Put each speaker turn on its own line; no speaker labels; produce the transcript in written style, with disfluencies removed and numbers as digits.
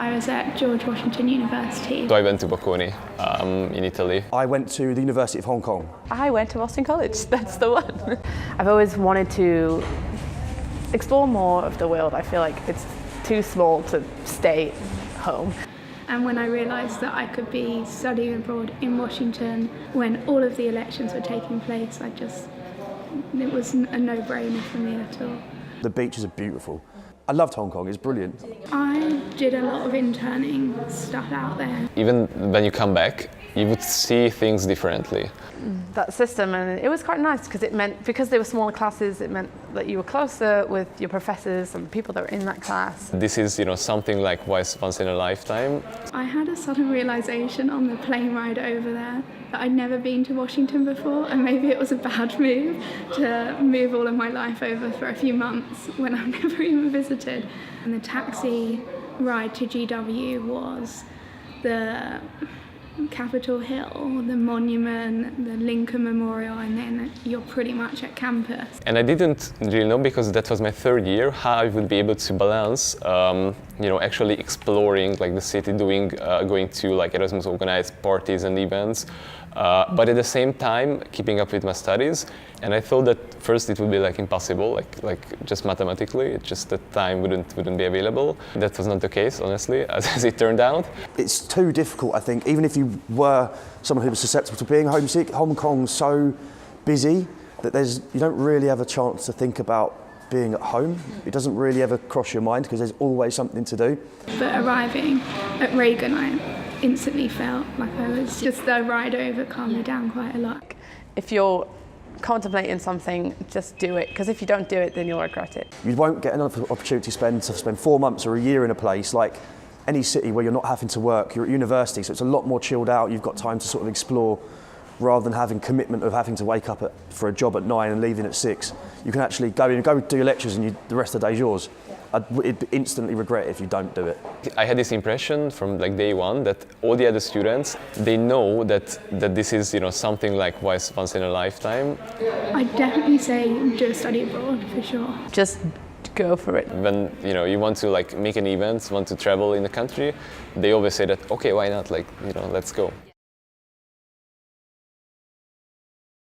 I was at George Washington University.
So I went to Bocconi in Italy.
I went to the University of Hong Kong.
I went to Boston College, that's the one. I've always wanted to explore more of the world. I feel like it's too small to stay home.
And when I realised that I could be studying abroad in Washington when all of the elections were taking place, it was a no-brainer for me at all.
The beaches are beautiful. I loved Hong Kong, it's brilliant.
I did a lot of interning stuff out there.
Even when you come back, you would see things differently.
That system, and it was quite nice because it meant, because they were smaller classes, it meant that you were closer with your professors and the people that were in that class.
This is, something like once in a lifetime.
I had a sudden realisation on the plane ride over there that I'd never been to Washington before, and maybe it was a bad move to move all of my life over for a few months when I've never even visited. And the taxi ride to GW was the Capitol Hill, the monument, the Lincoln Memorial, and then you're pretty much at campus.
And I didn't really know, because that was my third year, how I would be able to balance, actually exploring like the city, going to like Erasmus organized parties and events, but at the same time keeping up with my studies. And I thought that first it would be like impossible, like just mathematically, it's just that time wouldn't be available. That was not the case, honestly, as it turned out.
It's too difficult, I think, even if you were someone who was susceptible to being homesick. Hong Kong's so busy that you don't really have a chance to think about being at home. It doesn't really ever cross your mind because there's always something to do.
But arriving at Reagan, I instantly felt like just the ride over calmed me down quite a lot.
If you're contemplating something, just do it, because if you don't do it, then you'll regret it.
You won't get another opportunity to spend 4 months or a year in a place like any city where you're not having to work. You're at university, so it's a lot more chilled out. You've got time to sort of explore rather than having commitment of having to wake up for a job at 9 and leaving at 6. You can actually go do your lectures and the rest of the day's yours. I'd instantly regret it if you don't do it. I
had this impression from like day one that all the other students, they know that this is something like once in a lifetime.
I'd definitely say do a study abroad for sure.
Just go for it.
When you want to like make an event, want to travel in the country, they always say that, okay, why not? Let's go.